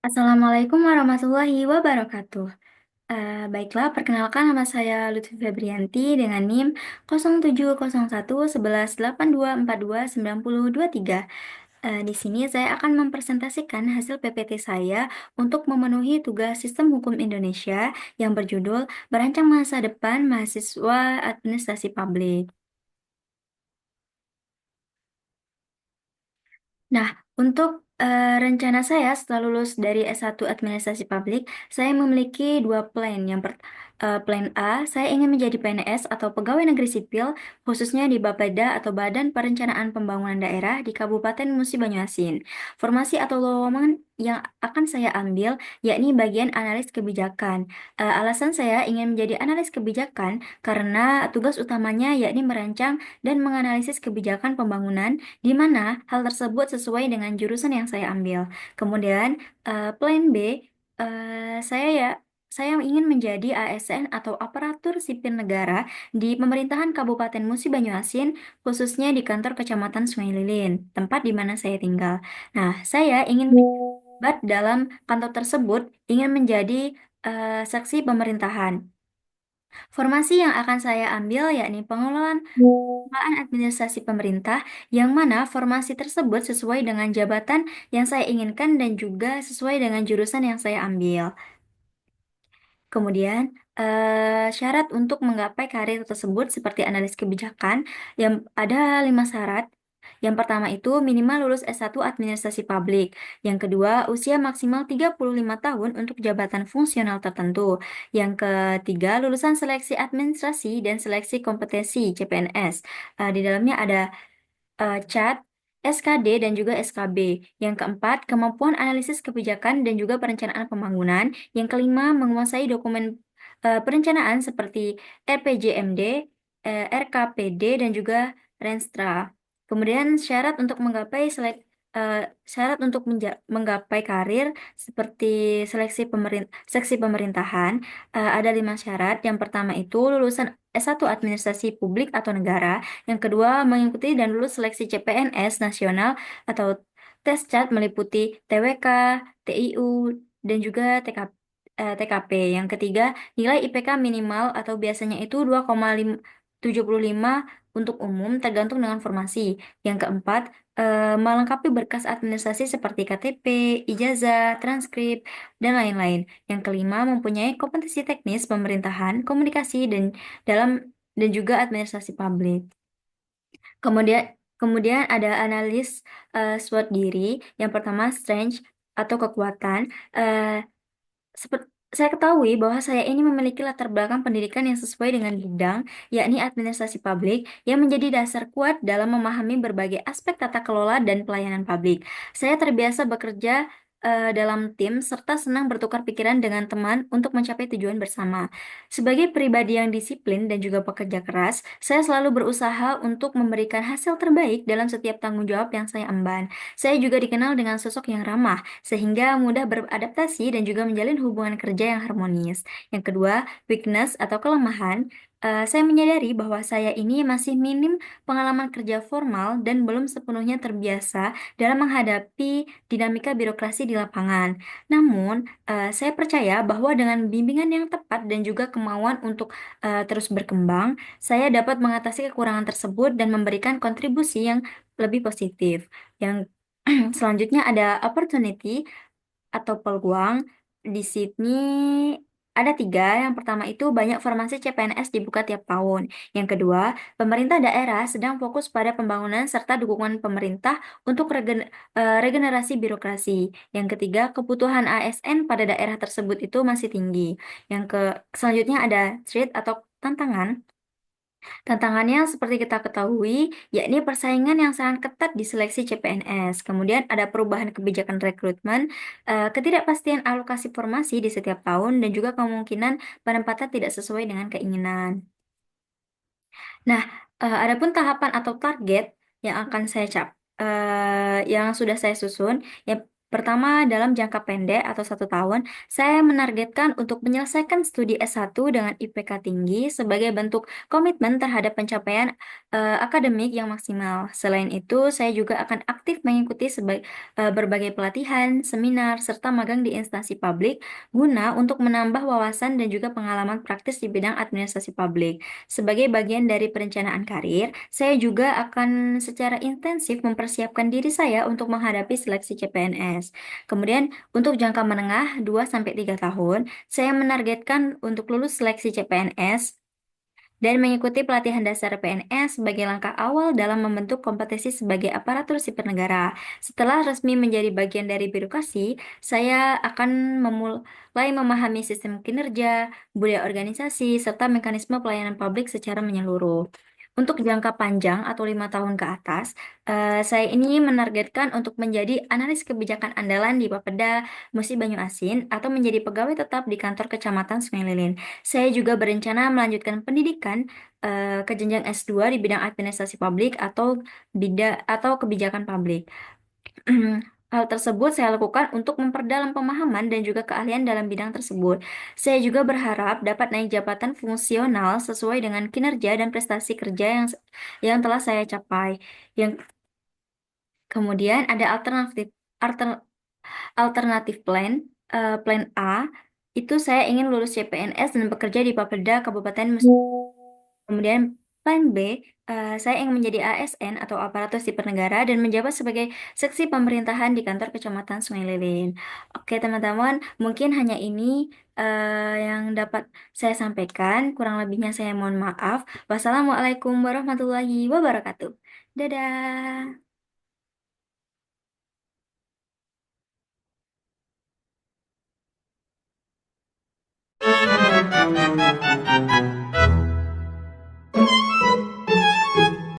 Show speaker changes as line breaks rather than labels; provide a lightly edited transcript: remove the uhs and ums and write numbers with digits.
Assalamualaikum warahmatullahi wabarakatuh. Baiklah, perkenalkan nama saya Lutfi Febrianti dengan NIM 07011182429023. Di sini saya akan mempresentasikan hasil PPT saya untuk memenuhi tugas Sistem Hukum Indonesia yang berjudul Merancang Masa Depan Mahasiswa Administrasi Publik. Nah, untuk rencana saya setelah lulus dari S1 Administrasi Publik, saya memiliki dua plan. Plan A, saya ingin menjadi PNS atau pegawai negeri sipil, khususnya di Bapeda atau Badan Perencanaan Pembangunan Daerah di Kabupaten Musi Banyuasin. Formasi atau lowongan yang akan saya ambil yakni bagian analis kebijakan. Alasan saya ingin menjadi analis kebijakan karena tugas utamanya yakni merancang dan menganalisis kebijakan pembangunan di mana hal tersebut sesuai dengan jurusan yang saya ambil. Kemudian, plan B, saya ingin menjadi ASN atau aparatur sipil negara di pemerintahan Kabupaten Musi Banyuasin, khususnya di kantor Kecamatan Sungai Lilin, tempat di mana saya tinggal. Nah, saya ingin terlibat dalam kantor tersebut, ingin menjadi saksi pemerintahan. Formasi yang akan saya ambil yakni pengelolaan administrasi pemerintah, yang mana formasi tersebut sesuai dengan jabatan yang saya inginkan dan juga sesuai dengan jurusan yang saya ambil. Kemudian, syarat untuk menggapai karir tersebut seperti analis kebijakan, yang ada 5 syarat. Yang pertama itu minimal lulus S1 Administrasi Publik. Yang kedua, usia maksimal 35 tahun untuk jabatan fungsional tertentu. Yang ketiga, lulusan seleksi administrasi dan seleksi kompetensi CPNS. Di dalamnya ada CAT, SKD, dan juga SKB. Yang keempat, kemampuan analisis kebijakan dan juga perencanaan pembangunan. Yang kelima, menguasai dokumen perencanaan seperti RPJMD, RKPD, dan juga Renstra. Kemudian eh, syarat untuk menggapai karir seperti seksi pemerintahan, ada 5 syarat. Yang pertama itu lulusan S1 Administrasi Publik atau Negara. Yang kedua, mengikuti dan lulus seleksi CPNS nasional atau tes CAT meliputi TWK, TIU, dan juga TKP. Yang ketiga, nilai IPK minimal atau biasanya itu 2,75 untuk umum tergantung dengan formasi. Yang keempat, melengkapi berkas administrasi seperti KTP, ijazah, transkrip, dan lain-lain. Yang kelima, mempunyai kompetensi teknis pemerintahan, komunikasi, dalam dan juga administrasi publik. Kemudian kemudian ada analis SWOT diri. Yang pertama, strength atau kekuatan. Eh, saya ketahui bahwa saya ini memiliki latar belakang pendidikan yang sesuai dengan bidang, yakni administrasi publik, yang menjadi dasar kuat dalam memahami berbagai aspek tata kelola dan pelayanan publik. Saya terbiasa bekerja dalam tim serta senang bertukar pikiran dengan teman untuk mencapai tujuan bersama. Sebagai pribadi yang disiplin dan juga pekerja keras, saya selalu berusaha untuk memberikan hasil terbaik dalam setiap tanggung jawab yang saya emban. Saya juga dikenal dengan sosok yang ramah sehingga mudah beradaptasi dan juga menjalin hubungan kerja yang harmonis. Yang kedua, weakness atau kelemahan. Saya menyadari bahwa saya ini masih minim pengalaman kerja formal dan belum sepenuhnya terbiasa dalam menghadapi dinamika birokrasi di lapangan. Namun, saya percaya bahwa dengan bimbingan yang tepat dan juga kemauan untuk terus berkembang, saya dapat mengatasi kekurangan tersebut dan memberikan kontribusi yang lebih positif. Yang selanjutnya ada opportunity atau peluang. Di sini ada 3. Yang pertama itu banyak formasi CPNS dibuka tiap tahun. Yang kedua, pemerintah daerah sedang fokus pada pembangunan serta dukungan pemerintah untuk regenerasi birokrasi. Yang ketiga, kebutuhan ASN pada daerah tersebut itu masih tinggi. Selanjutnya ada threat atau tantangan. Tantangannya seperti kita ketahui, yakni persaingan yang sangat ketat di seleksi CPNS. Kemudian ada perubahan kebijakan rekrutmen, ketidakpastian alokasi formasi di setiap tahun, dan juga kemungkinan penempatan tidak sesuai dengan keinginan. Nah, adapun tahapan atau target yang akan saya yang sudah saya susun, ya Pertama, dalam jangka pendek atau 1 tahun, saya menargetkan untuk menyelesaikan studi S1 dengan IPK tinggi sebagai bentuk komitmen terhadap pencapaian akademik yang maksimal. Selain itu, saya juga akan aktif mengikuti berbagai pelatihan, seminar, serta magang di instansi publik guna untuk menambah wawasan dan juga pengalaman praktis di bidang administrasi publik. Sebagai bagian dari perencanaan karir, saya juga akan secara intensif mempersiapkan diri saya untuk menghadapi seleksi CPNS. Kemudian, untuk jangka menengah 2 sampai 3 tahun, saya menargetkan untuk lulus seleksi CPNS dan mengikuti pelatihan dasar PNS sebagai langkah awal dalam membentuk kompetisi sebagai aparatur sipil negara. Setelah resmi menjadi bagian dari birokrasi, saya akan memulai memahami sistem kinerja, budaya organisasi, serta mekanisme pelayanan publik secara menyeluruh. Untuk jangka panjang atau 5 tahun ke atas, saya ini menargetkan untuk menjadi analis kebijakan andalan di Bapeda, Musi Banyu Asin, atau menjadi pegawai tetap di kantor Kecamatan Sungai Lilin. Saya juga berencana melanjutkan pendidikan ke jenjang S2 di bidang administrasi publik atau kebijakan publik. Hal tersebut saya lakukan untuk memperdalam pemahaman dan juga keahlian dalam bidang tersebut. Saya juga berharap dapat naik jabatan fungsional sesuai dengan kinerja dan prestasi kerja yang telah saya capai. Yang kemudian ada alternatif plan A, itu saya ingin lulus CPNS dan bekerja di Bapeda Kabupaten Kemudian plan B, saya ingin menjadi ASN atau aparatur sipil negara dan menjabat sebagai seksi pemerintahan di kantor Kecamatan Sungai Lilin. Oke teman-teman, mungkin hanya ini yang dapat saya sampaikan. Kurang lebihnya saya mohon maaf. Wassalamualaikum warahmatullahi wabarakatuh. Dadah.